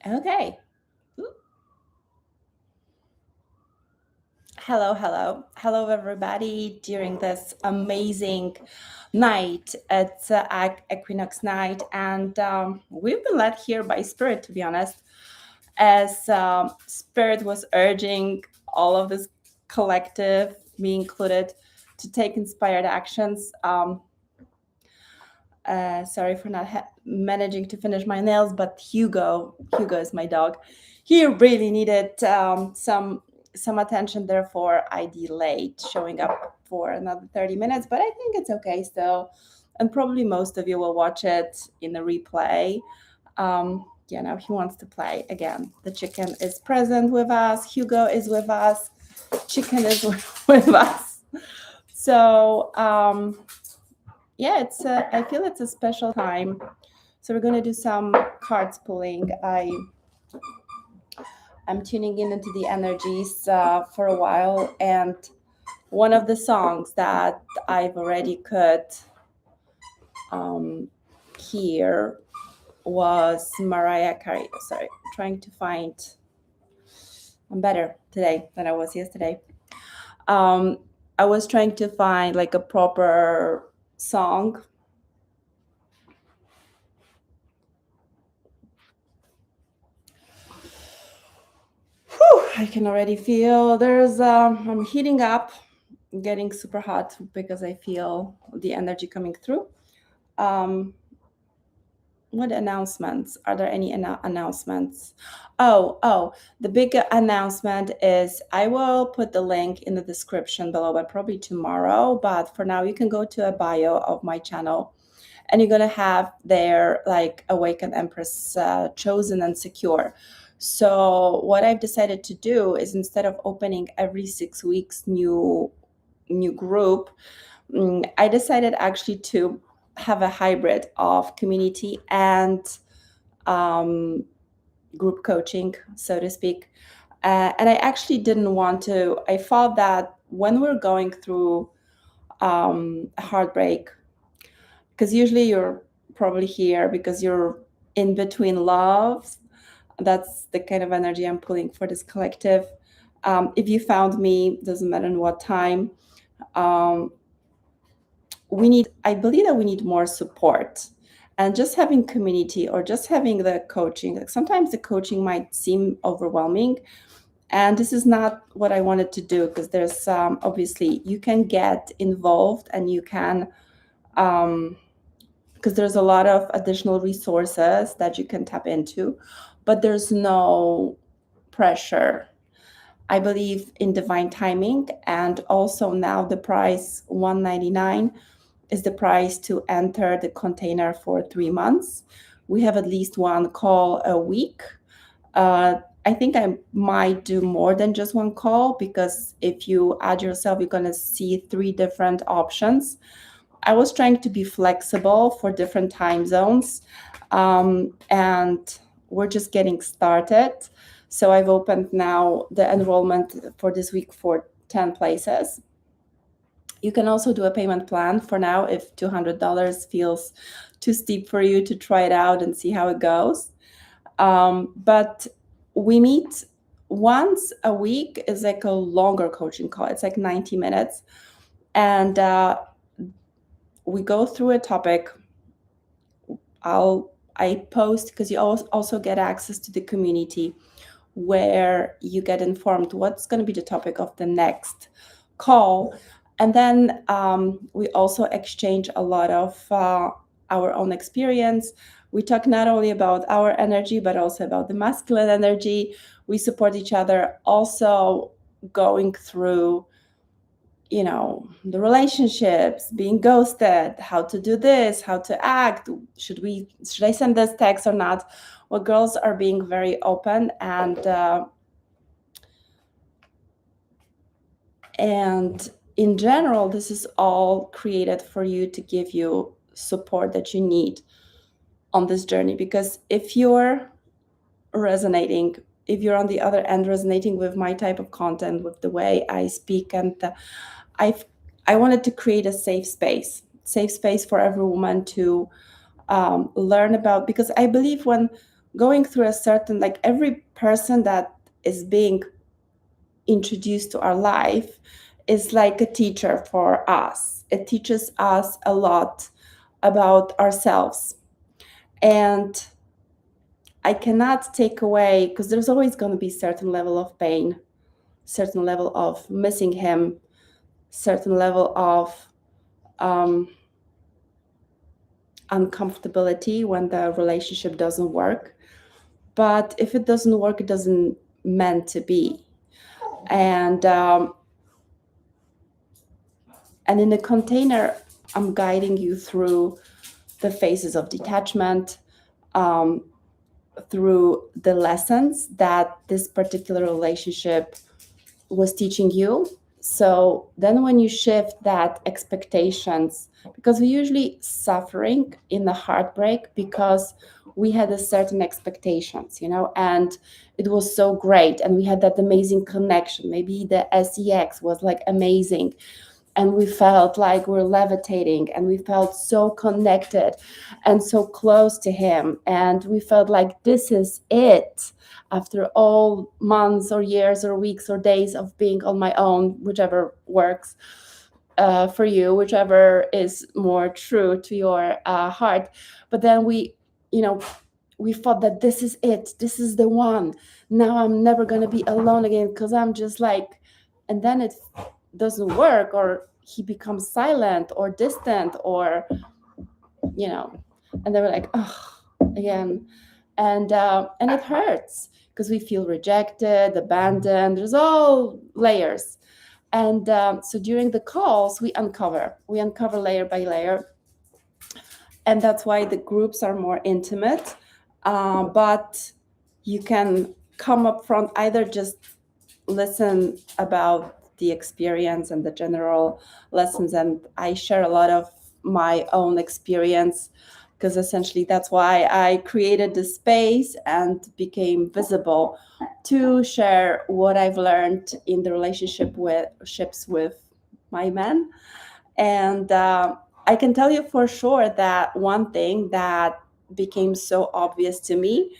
Okay. Hello, hello. Hello, everybody, during this amazing night. It's Equinox night, and we've been led here by Spirit, to be honest, as Spirit was urging all of this collective, me included, to take inspired actions. Sorry for not managing to finish my nails, but Hugo is my dog. He really needed some attention. Therefore, I delayed showing up for another 30 minutes, but I think it's okay still. And probably most of you will watch it in the replay. Now he wants to play again. The chicken is present with us. Hugo is with us. Chicken is with us. So I feel it's a special time. So we're going to do some cards pulling. I'm tuning in into the energies for a while, and one of the songs that I've already could hear was Mariah Carey. Sorry, trying to find. I'm better today than I was yesterday. I was trying to find like a proper song. I can already feel I'm heating up, getting super hot because I feel the energy coming through. What announcements? Are there any announcements? The big announcement is I will put the link in the description below, but probably tomorrow. But for now, you can go to a bio of my channel and you're going to have there like Awakened Empress, Chosen and Secure. So what I've decided to do is instead of opening every 6 weeks new group, I decided actually to have a hybrid of community and group coaching, so to speak. And I actually didn't want to. I thought that when we're going through a heartbreak, because usually you're probably here because you're in between loves. That's the kind of energy I'm pulling for this collective. If you found me, doesn't matter in what time, I believe that we need more support. And just having community or just having the coaching, like sometimes the coaching might seem overwhelming. And this is not what I wanted to do because there's obviously you can get involved and you can because there's a lot of additional resources that you can tap into, but there's no pressure. I believe in divine timing, and also now the price $199 is the price to enter the container for 3 months. We have at least one call a week. I think I might do more than just one call because if you add yourself, you're going to see 3 different options. I was trying to be flexible for different time zones, and we're just getting started. So I've opened now the enrollment for this week for 10 places. You can also do a payment plan for now if $200 feels too steep for you to try it out and see how it goes. But we meet once a week is like a longer coaching call. It's like 90 minutes. And we go through a topic. I post because you also get access to the community where you get informed what's going to be the topic of the next call. And then we also exchange a lot of our own experience. We talk not only about our energy, but also about the masculine energy. We support each other, also going through the relationships, being ghosted, how to do this, how to act, should I send this text or not. Well, girls are being very open, and in general, this is all created for you to give you support that you need on this journey. Because if you're on the other end resonating with my type of content, with the way I speak, and I wanted to create a safe space for every woman to learn about, because I believe when going through a certain, like every person that is being introduced to our life is like a teacher for us. It teaches us a lot about ourselves. And I cannot take away, because there's always going to be certain level of pain, certain level of missing him, certain level of um, uncomfortability when the relationship doesn't work. But if it doesn't work, it doesn't meant to be. And and in the container, I'm guiding you through the phases of detachment, um, through the lessons that this particular relationship was teaching you. So then when you shift that expectations, because we usually suffering in the heartbreak because we had a certain expectations, and it was so great and we had that amazing connection. Maybe the sex was like amazing, and we felt like we're levitating, and we felt so connected and so close to him, and we felt like this is it after all months or years or weeks or days of being on my own, whichever works for you, whichever is more true to your heart. But then you know we thought that this is it, this is the one. Now I'm never going to be alone again, because I'm just like, and then it doesn't work, or he becomes silent or distant, or and they were like, oh, again. And it hurts because we feel rejected, abandoned. There's all layers. And so during the calls, we uncover layer by layer, and that's why the groups are more intimate. But you can come up front, either just listen about the experience and the general lessons, and I share a lot of my own experience, because essentially that's why I created this space and became visible, to share what I've learned in the relationships with my men. And I can tell you for sure that one thing that became so obvious to me,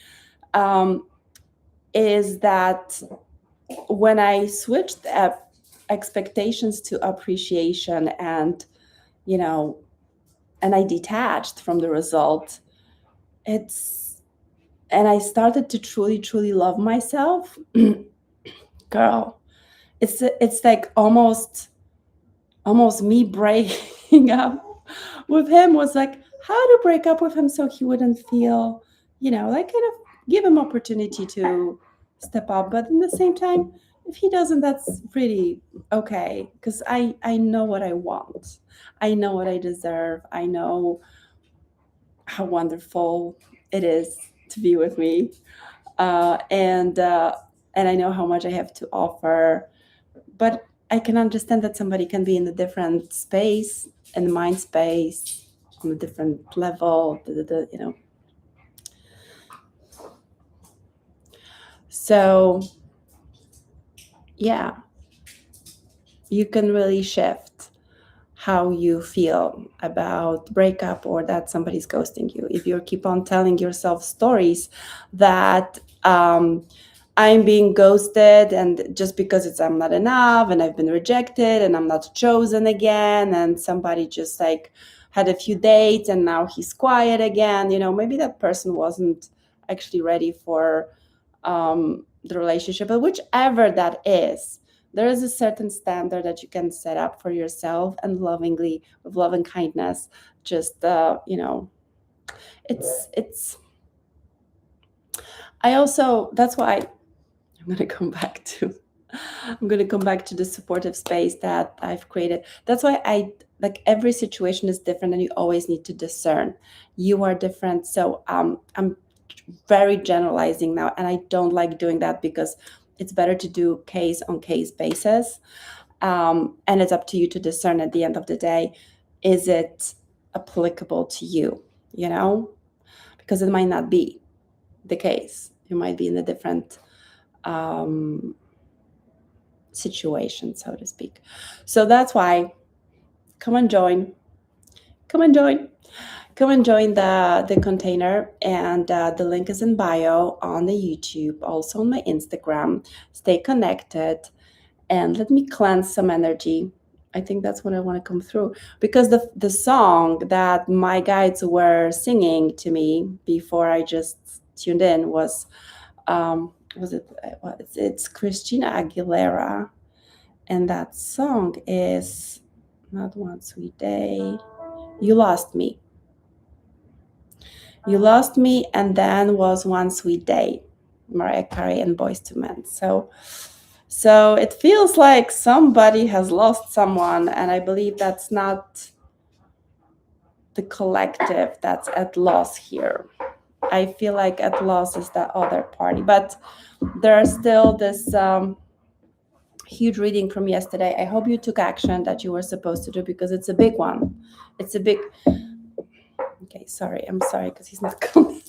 is that when I switched expectations to appreciation, you know, and I detached from the result, it's and I started to truly, truly love myself, girl. It's like almost me breaking up with him was like how to break up with him so he wouldn't feel, like, kind of give him opportunity to step up. But in the same time, if he doesn't, that's pretty okay, because I know what I want. I know what I deserve. I know how wonderful it is to be with me. And I know how much I have to offer. But I can understand that somebody can be in a different space, in the mind space, on a different level, So, yeah, you can really shift how you feel about breakup, or that somebody's ghosting you. If you keep on telling yourself stories that I'm being ghosted, and just because I'm not enough, and I've been rejected, and I'm not chosen again, and somebody just like had a few dates and now he's quiet again, maybe that person wasn't actually ready for the relationship. But whichever that is, there is a certain standard that you can set up for yourself, and lovingly, with love and kindness, just it's I also, that's why I'm going to come back to the supportive space that I've created. That's why I like, every situation is different, and you always need to discern. You are different. So I'm very generalizing now, and I don't like doing that, because it's better to do case on case basis. And it's up to you to discern at the end of the day, is it applicable to you, because it might not be the case. You might be in a different situation, so to speak. So that's why, come and join. come and join the container, and the link is in bio on the YouTube, also on my Instagram. Stay connected, and let me cleanse some energy. I think that's what I want to come through, because the song that my guides were singing to me before I just tuned in was it it's Christina Aguilera, and that song is not One Sweet Day. You Lost Me. You Lost Me, and then was One Sweet Day, Mariah Carey and Boyz II Men. So it feels like somebody has lost someone, and I believe that's not the collective that's at loss here. I feel like at loss is that other party, but there's still this huge reading from yesterday. I hope you took action that you were supposed to do, because it's a big one. It's a big. Okay, sorry. I'm sorry because he's not coming.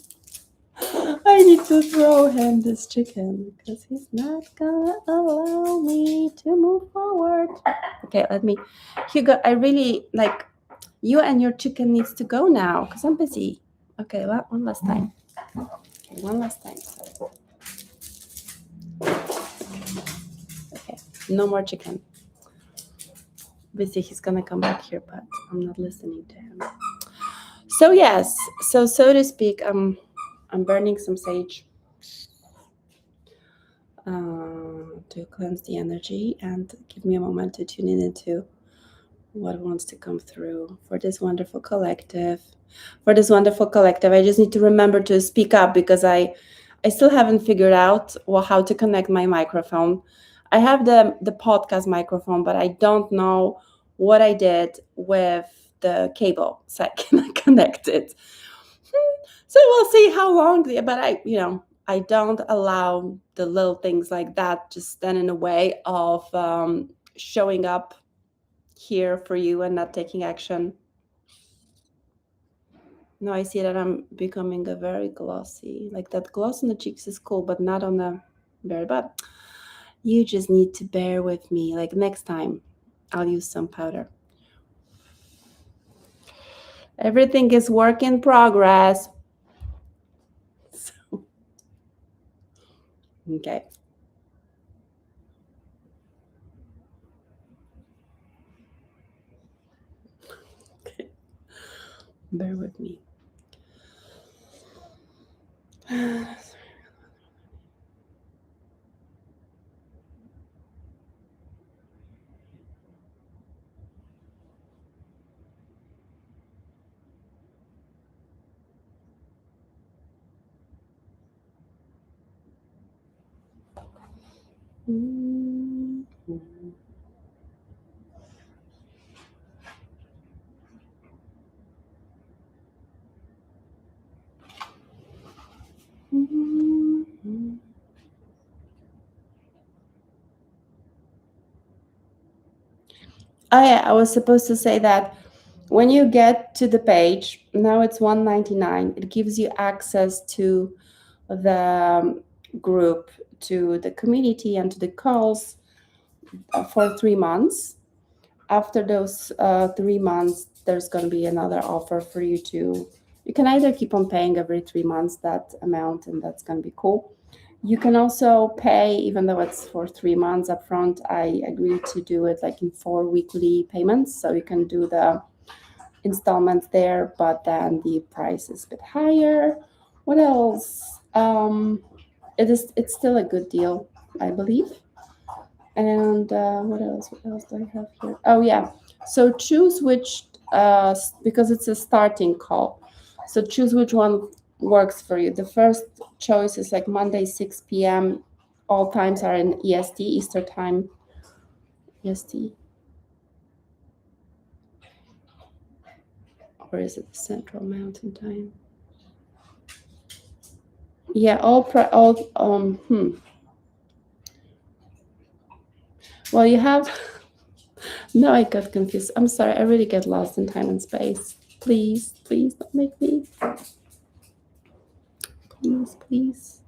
I need to throw him this chicken because he's not gonna allow me to move forward. Okay, let me. Hugo, I really like you, and your chicken needs to go now because I'm busy. Okay, one last time. Okay, one last time. Sorry. Okay, no more chicken. Busy, he's gonna come back here, but I'm not listening to him. So yes, so to speak, I'm burning some sage to cleanse the energy and give me a moment to tune in into what wants to come through for this wonderful collective. I just need to remember to speak up, because I still haven't figured out how to connect my microphone. I have the podcast microphone, but I don't know what I did with the cable, so I cannot connect it. So we'll see how long, but I don't allow the little things like that just stand in the way of showing up here for you and not taking action. No, I see that I'm becoming a very glossy. Like that gloss on the cheeks is cool, but not on the very butt. You just need to bear with me. Like next time, I'll use some powder. Everything is work in progress. So, okay. Okay. Bear with me. Oh yeah, I was supposed to say that when you get to the page, now it's $1.99. It gives you access to the group, to the community, and to the calls for 3 months. After those 3 months, there's going to be another offer for you to. You can either keep on paying every 3 months that amount, and that's going to be cool. You can also pay, even though it's for 3 months upfront. I agreed to do it like in 4 weekly payments, so you can do the installments there, but then the price is a bit higher. What else? It's still a good deal, I believe. And what else do I have here? Oh yeah, so choose which, because it's a starting call, so choose which one works for you. The first choice is like Monday 6 p.m. All times are in EST, Eastern time. EST, or is it Central Mountain Time? Yeah, all well, you have. No, I got confused. I'm sorry. I really get lost in time and space. Please don't make me. Please.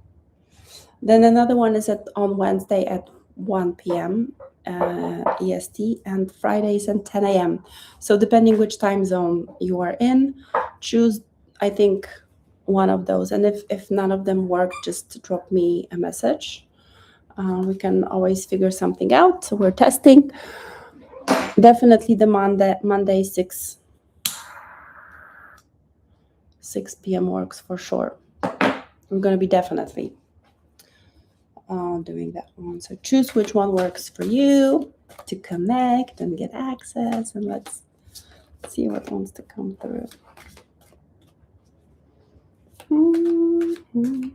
Then another one is on Wednesday at 1 p.m. EST, and Fridays at 10 a.m. So depending which time zone you are in, choose, I think, one of those. And if none of them work, just drop me a message. We can always figure something out. So we're testing. Definitely the Monday 6 p.m. works for sure. I'm going to be definitely doing that one. So choose which one works for you to connect and get access, and let's see what wants to come through. Mm-hmm.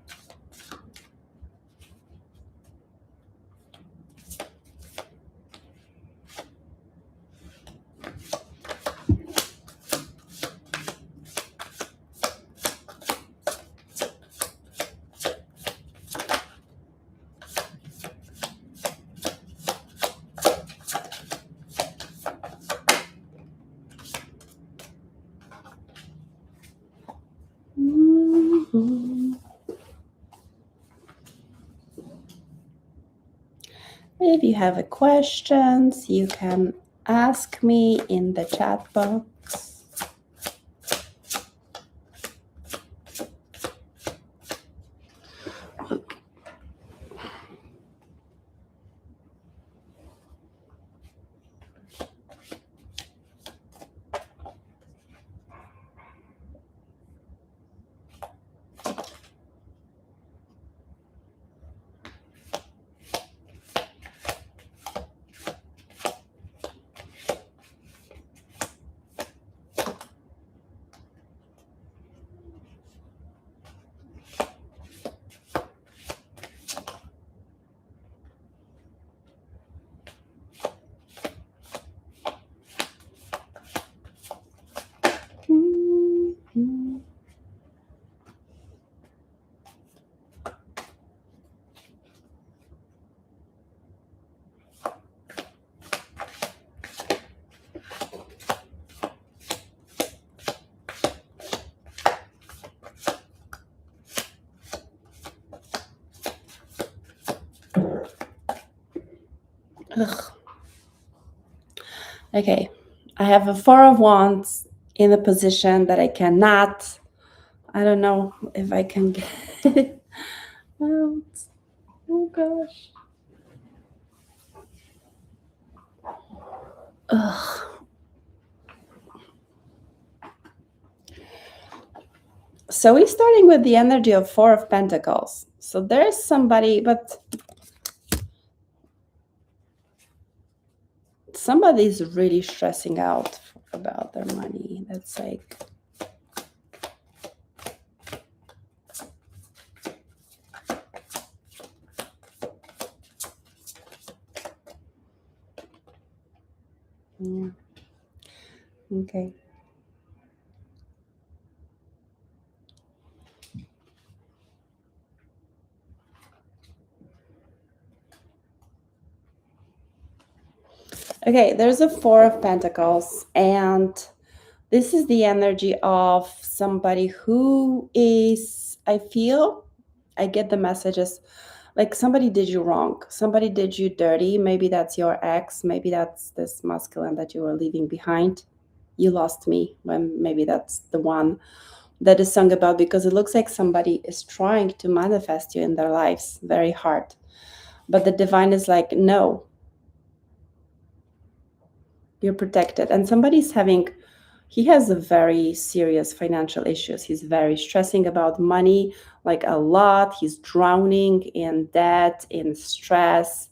Mm-hmm. If you have a questions, you can ask me in the chat box. Mm-hmm. Ugh. Okay, I have a Four of Wands in a position that I cannot. I don't know if I can get it out. Oh gosh. Ugh. So we're starting with the energy of Four of Pentacles. So there's somebody, but somebody's really stressing out about their money. That's like, yeah. Okay. Okay, there's a Four of Pentacles, and this is the energy of somebody who is, I feel, I get the messages like somebody did you wrong. Somebody did you dirty. Maybe that's your ex. Maybe that's this masculine that you were leaving behind. You lost me. When maybe that's the one that is sung about, because it looks like somebody is trying to manifest you in their lives very hard. But the divine is like, no, you're protected. And somebody's having, he has a very serious financial issues. He's very stressing about money, like a lot. He's drowning in debt, in stress.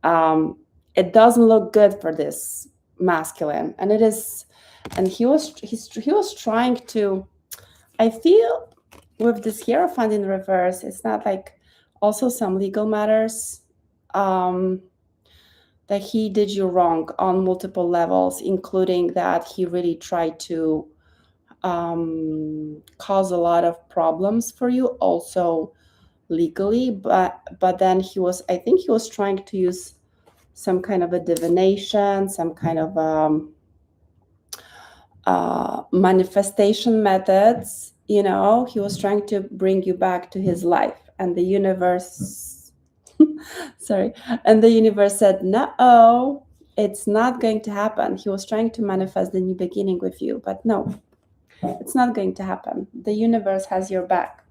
It doesn't look good for this masculine, and it is. And he was trying to. I feel with this Hierophant in reverse, it's not like also some legal matters. That he did you wrong on multiple levels, including that he really tried to cause a lot of problems for you, also legally. But then I think he was trying to use some kind of a divination, some kind of manifestation methods. He was trying to bring you back to his life, and the universe sorry, and the universe said, no, it's not going to happen. He was trying to manifest the new beginning with you, but no, It's not going to happen. The universe has your back.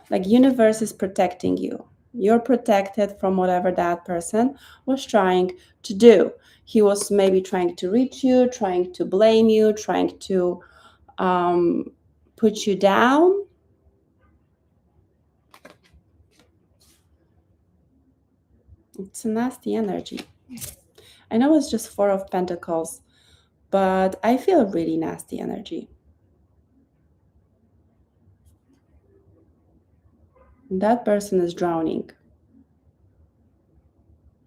Like universe is protecting you. You're protected from whatever that person was trying to do. He was maybe trying to reach you, trying to blame you, trying to um, put you down. It's a nasty energy. I know it's just Four of Pentacles, but I feel really nasty energy. That person is drowning.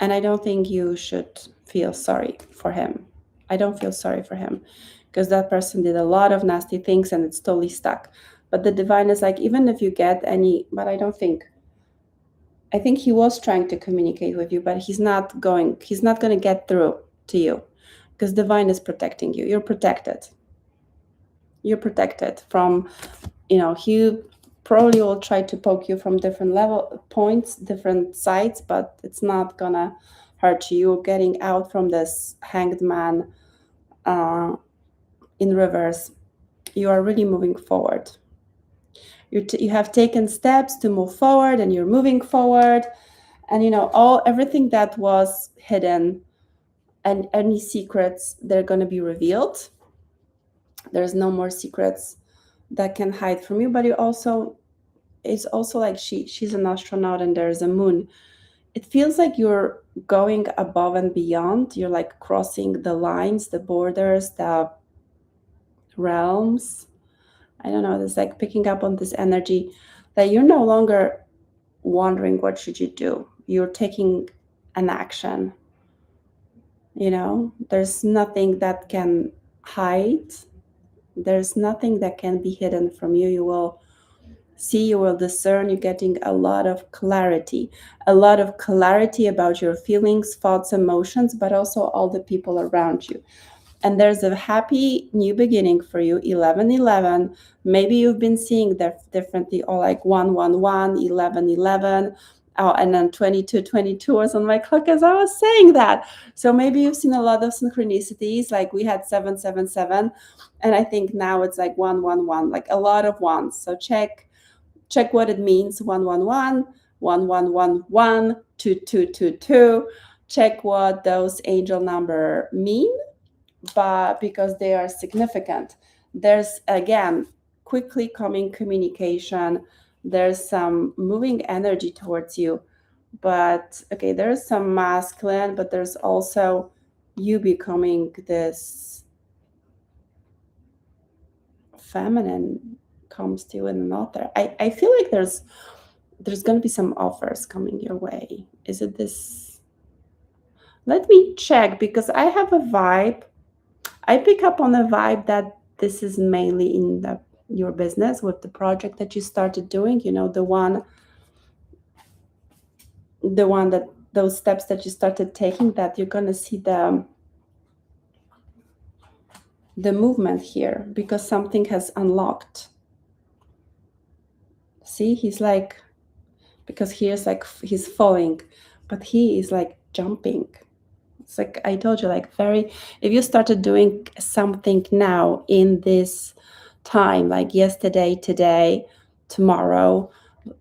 And I don't think you should feel sorry for him. I don't feel sorry for him because that person did a lot of nasty things and it's totally stuck. But the divine is like, even if you get any, but I think he was trying to communicate with you, but he's not going to get through to you because divine is protecting you. You're protected. You're protected from, he probably will try to poke you from different level points, different sides, but it's not gonna hurt you. You're getting out from this hanged man in reverse. You are really moving forward. You have taken steps to move forward, and you're moving forward. And everything that was hidden and any secrets, they're going to be revealed. There's no more secrets that can hide from you. But it's also like she's an astronaut and there's a moon. It feels like you're going above and beyond. You're like crossing the lines, the borders, the realms. I don't know, it's like picking up on this energy that you're no longer wondering what should you do. You're taking an action. There's nothing that can hide. There's nothing that can be hidden from you. You will see, you will discern. You're getting a lot of clarity about your feelings, thoughts, emotions, but also all the people around you. And there's a happy new beginning for you. 1111. Maybe you've been seeing that differently, or like 111, 1111. Oh, and then 2222 was on my clock as I was saying that. So maybe you've seen a lot of synchronicities. Like we had 777, and I think now it's like 111, like a lot of ones. So check what it means. 111, 1111, 2222. Check what those angel number mean, but because they are significant. There's again quickly coming communication. There's some moving energy towards you, but okay, there's some masculine, but there's also you becoming this feminine comes to you in an author. I feel like there's going to be some offers coming your way. Is it this? Let me check, because I have a vibe. I pick up on a vibe that this is mainly in your business with the project that you started doing, the one that those steps that you started taking, that you're going to see the movement here, because something has unlocked. See, he's like, because here's like he's falling, but he is like jumping. It's like I told you, like if you started doing something now in this time, like yesterday, today, tomorrow,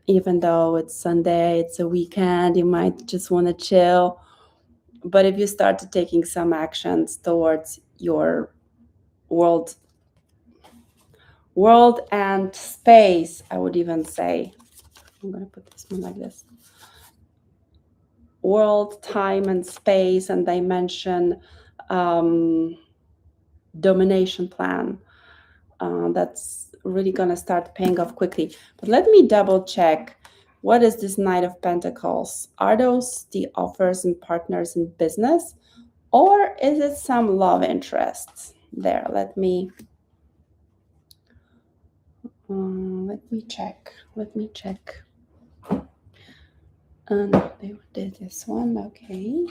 even though it's Sunday, it's a weekend, you might just want to chill. But if you started taking some actions towards your world and space, I would even say, I'm going to put this one like this. World, time, and space and dimension domination plan. That's really going to start paying off quickly. But let me double check. What is this Knight of Pentacles? Are those the offers and partners in business? Or is it some love interests there? Let me check. They did this one. Okay.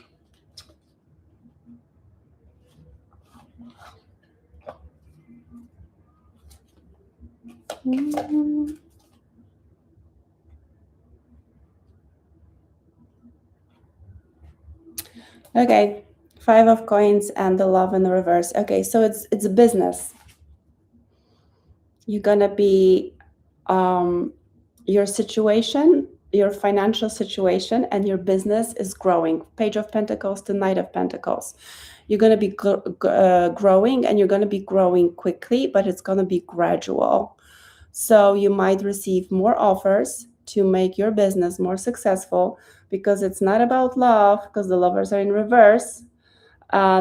Okay, 5 of coins and the love in the reverse. Okay, so it's a business. You're going to be your situation, your financial situation, and your business is growing. Page of Pentacles to Knight of Pentacles. You're going to be growing, and you're going to be growing quickly, but it's going to be gradual. So you might receive more offers to make your business more successful, because it's not about love, because the lovers are in reverse.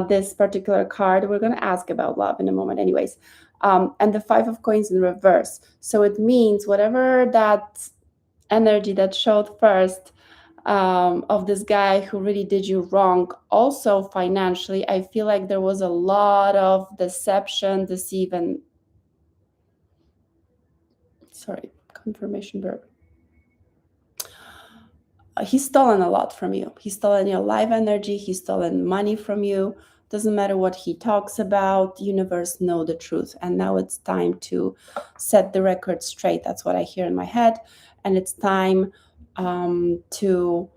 This particular card, we're going to ask about love in a moment anyways. And the Five of Coins in reverse. So it means whatever that energy that showed first, of this guy who really did you wrong, also financially, I feel like there was a lot of deception, deceive, and confirmation verb. He's stolen a lot from you. He's stolen your life energy. He's stolen money from you. Doesn't matter what he talks about. Universe know the truth. And now it's time to set the record straight. That's what I hear in my head. And it's time to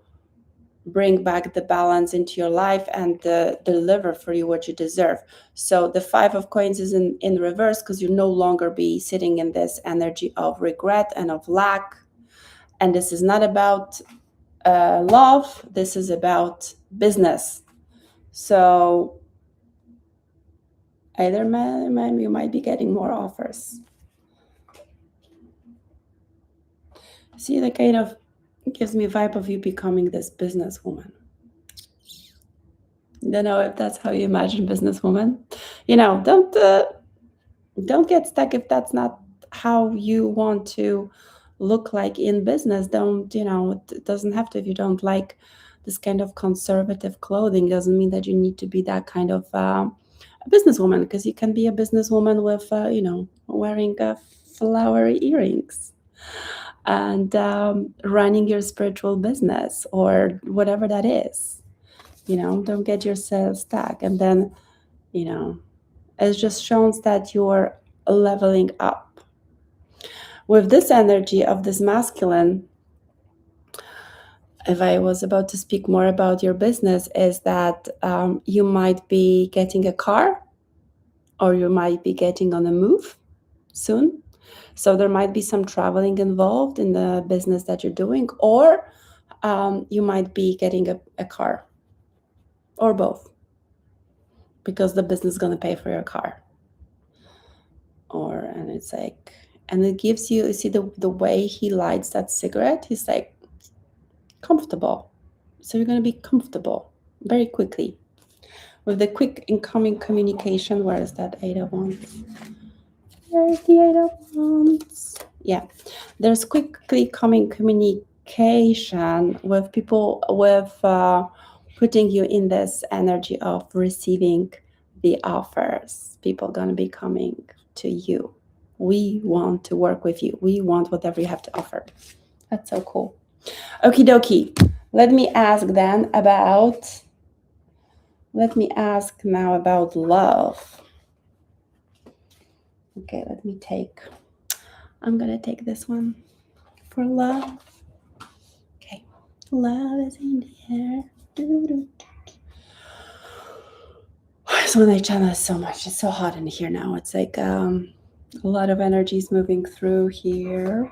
bring back the balance into your life and deliver for you what you deserve. So the Five of Coins is in reverse, because you no longer be sitting in this energy of regret and of lack. And this is not about love, this is about business. So either man, you might be getting more offers. See, the kind of gives me a vibe of you becoming this businesswoman. Don't know if that's how you imagine businesswoman. Don't get stuck if that's not how you want to look like in business. Don't, it doesn't have to. If you don't like this kind of conservative clothing, doesn't mean that you need to be that kind of a businesswoman, because you can be a businesswoman with wearing flowery earrings and running your spiritual business or whatever that is. Don't get yourself stuck. And then it just shows that you're leveling up with this energy of this masculine. If I was about to speak more about your business, is that you might be getting a car, or you might be getting on a move soon. So there might be some traveling involved in the business that you're doing, or you might be getting a car, or both, because the business is going to pay for your car. And it's like, and it gives you see the way he lights that cigarette, he's like comfortable. So you're going to be comfortable very quickly with the quick incoming communication. Where is that Eight of Wands? There's the Eight of Wands. Yeah, there's quickly coming communication with people, with putting you in this energy of receiving the offers. People gonna be coming to you. We want to work with you. We want whatever you have to offer. That's so cool. Okie dokie. Let me ask now about love. Okay, I'm gonna take this one for love. Okay, love is in the air. So when I channel so much, it's so hot in here now. It's like a lot of energies moving through here.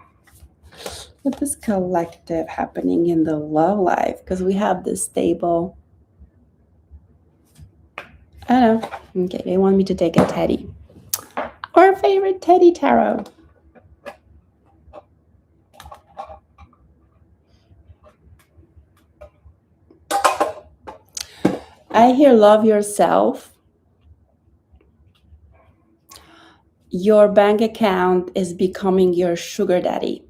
With this collective happening in the love life, because we have this stable. I don't know. Okay, they want me to take a teddy. Our favorite teddy tarot. I hear love yourself. Your bank account is becoming your sugar daddy.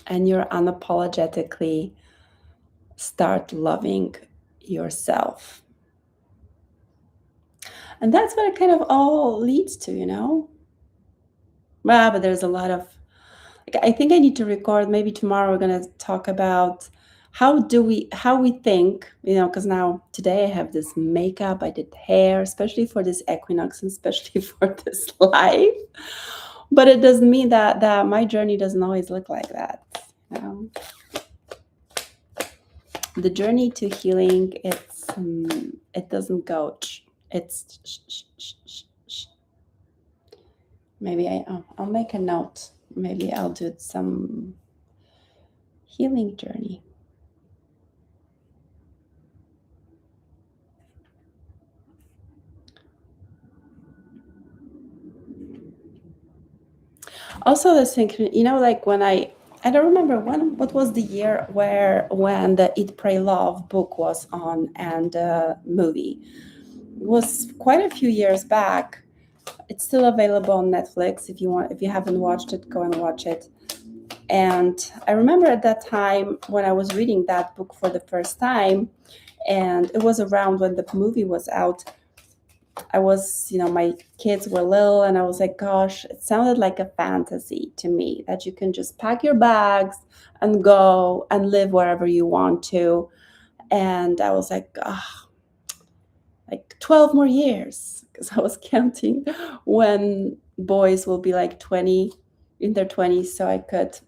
And you're unapologetically start loving yourself. And that's what it kind of all leads to, Well, but there's a lot of, I think I need to record, maybe tomorrow we're going to talk about how we think, because now today I have this makeup, I did hair, especially for this equinox and especially for this life. But it doesn't mean that my journey doesn't always look like that. The journey to healing, it doesn't go It's maybe I'll make a note. Maybe I'll do some healing journey. Also, the synchron, like when I don't remember what was the year where when the Eat, Pray, Love book was on and movie. It was quite a few years back. It's still available on Netflix. If you haven't watched it, go and watch it. And I remember at that time when I was reading that book for the first time, and it was around when the movie was out. I was, my kids were little, and I was like, gosh, it sounded like a fantasy to me that you can just pack your bags and go and live wherever you want to. And I was like, oh, like 12 more years, because I was counting when boys will be like 20, in their 20s, so I could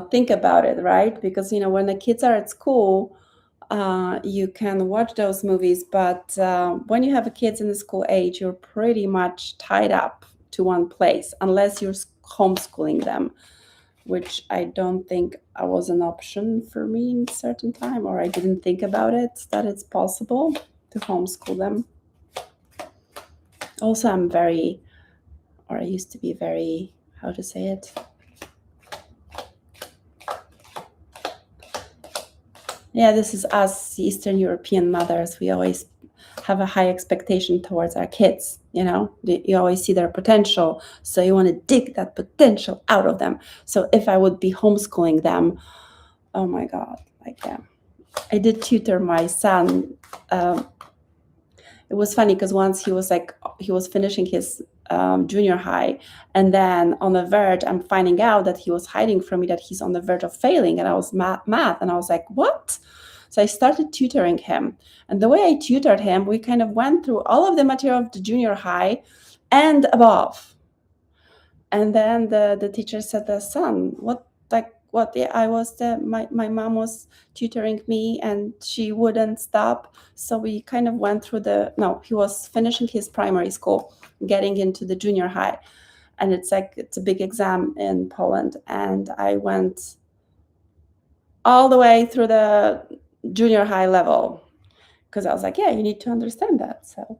think about it, right? Because, when the kids are at school, you can watch those movies, but when you have kids in the school age, you're pretty much tied up to one place unless you're homeschooling them, which I don't think was an option for me in a certain time, or I didn't think about it, that it's possible to homeschool them. Also, I used to be very, how to say it? Yeah, this is us Eastern European mothers. We always have a high expectation towards our kids. You always see their potential, so you want to dig that potential out of them. So if I would be homeschooling them, oh my God, like I did tutor my son. It was funny because once he was finishing his junior high, and then on the verge, I'm finding out that he was hiding from me that he's on the verge of failing, and I was math, and I was like, what? So I started tutoring him, and the way I tutored him, we kind of went through all of the material of the junior high and above. And then the teacher said, "The son, what? Yeah, my mom was tutoring me, and she wouldn't stop. So we kind of went through no, he was finishing his primary school, getting into the junior high, and it's a big exam in Poland, and I went all the way through the junior high level because I was like, yeah, you need to understand that. So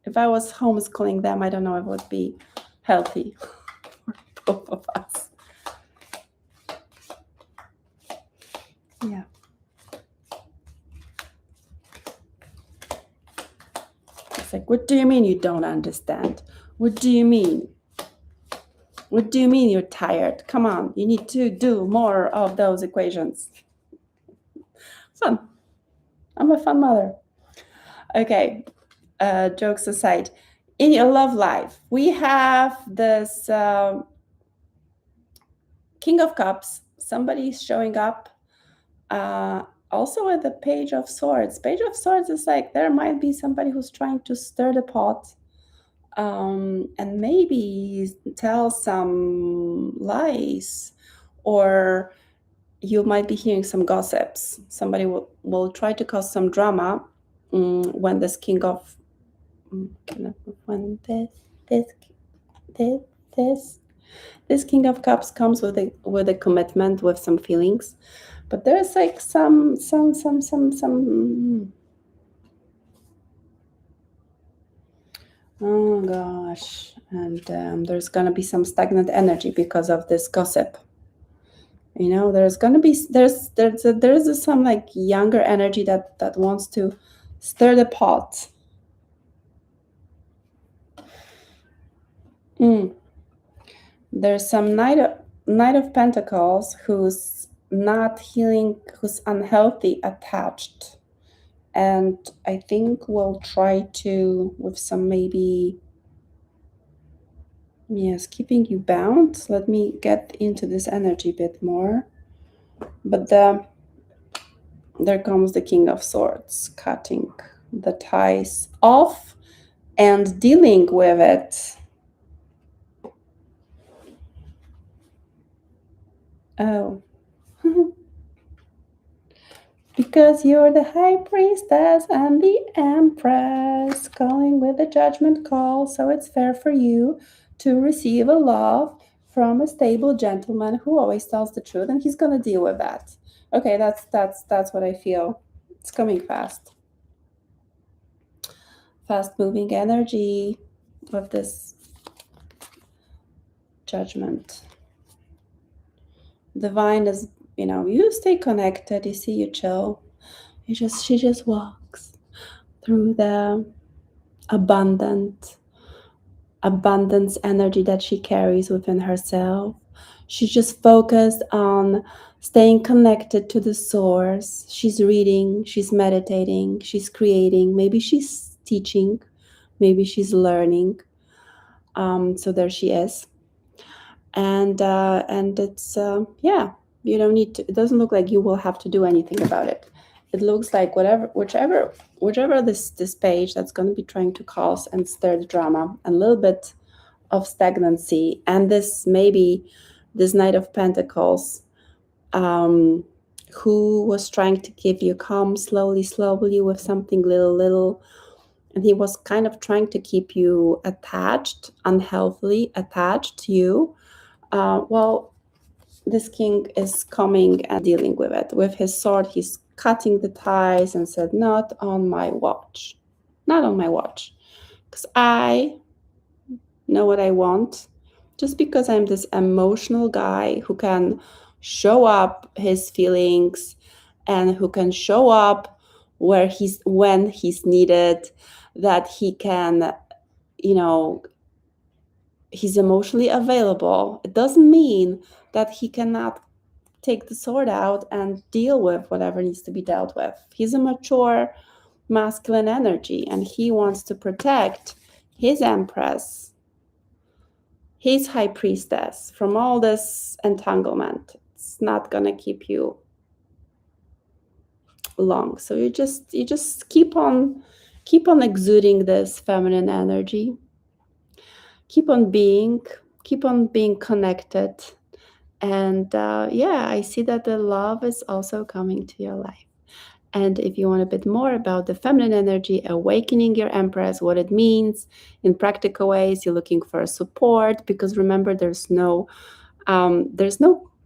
if I was homeschooling them, I don't know if it would be healthy for both of us. Yeah. It's like, what do you mean you don't understand? What do you mean? What do you mean you're tired? Come on, you need to do more of those equations. Fun. I'm a fun mother. Okay, jokes aside, in your love life, we have this King of Cups. Somebody's showing up. Also at the Page of Swords. Page of Swords is like there might be somebody who's trying to stir the pot. And maybe tell some lies, or you might be hearing some gossips. Somebody will try to cause some drama when this King of when this King of Cups comes with a commitment, with some feelings, but there's like some oh gosh, and there's gonna be some stagnant energy because of this gossip. There's gonna be there's some like younger energy that wants to stir the pot. There's some Knight of Pentacles who's not healing, who's unhealthy attached, and I think we'll try to with some maybe. Yes, keeping you bound. Let me get into this energy a bit more. But there comes the King of Swords, cutting the ties off and dealing with it. Oh. because you're the High Priestess and the Empress calling with a judgment call, so it's fair for you to receive a love from a stable gentleman who always tells the truth, and he's gonna deal with that. Okay, that's what I feel. It's coming fast. Fast moving energy of this judgment. Divine is, you stay connected, you see, you chill. She just walks through the abundance energy that she carries within herself. She's just focused on staying connected to the source. She's reading, she's meditating, she's creating, maybe she's teaching, maybe she's learning. So there she is. And it's you don't need to, it doesn't look like you will have to do anything about it. It looks like whichever this page that's going to be trying to cause and stir the drama and a little bit of stagnancy, and this Knight of Pentacles, who was trying to give you calm slowly with something little, and he was kind of trying to keep you attached, unhealthily attached to you. Well, this king is coming and dealing with it. With his sword, he's cutting the ties and said, not on my watch. Not on my watch. Because I know what I want. Just because I'm this emotional guy who can show up his feelings and who can show up when he's needed, that he can, he's emotionally available. It doesn't mean that he cannot take the sword out and deal with whatever needs to be dealt with. He's a mature masculine energy, and he wants to protect his Empress, his High Priestess, from all this entanglement. It's not gonna keep you long. So you just keep on exuding this feminine energy. Keep on being connected. And I see that the love is also coming to your life. And if you want a bit more about the feminine energy, awakening your Empress, what it means in practical ways, you're looking for support, because remember, there's no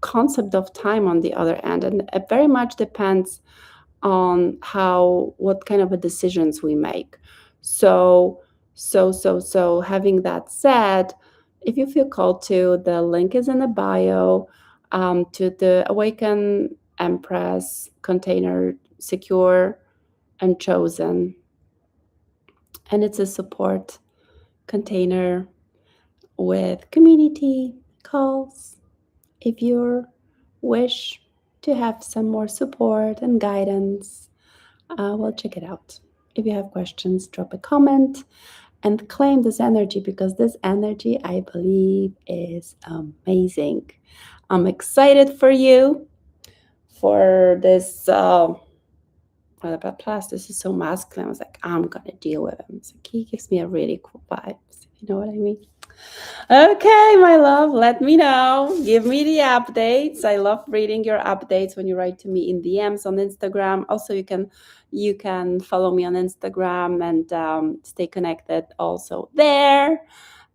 concept of time on the other end, and it very much depends on what kind of decisions we make. So having that said, if you feel called to, the link is in the bio, to the Awaken Empress container, secure and chosen. And it's a support container with community calls. If you wish to have some more support and guidance, well, check it out. If you have questions, drop a comment and claim this energy, because this energy, I believe, is amazing. I'm excited for you for this. Plus, this is so masculine. I was like, I'm gonna deal with him. So he gives me a really cool vibe. You know what I mean? Okay, my love, let me know. Give me the updates. I love reading your updates when you write to me in DMs on Instagram. Also, you can follow me on Instagram and stay connected also there.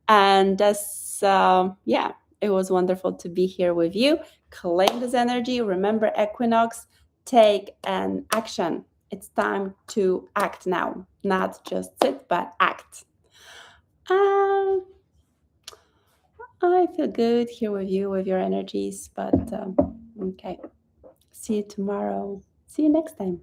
And it was wonderful to be here with you. Claim this energy. Remember, Equinox, take an action. It's time to act now, not just sit, but act. I feel good here with you, with your energies, but okay. See you tomorrow. See you next time.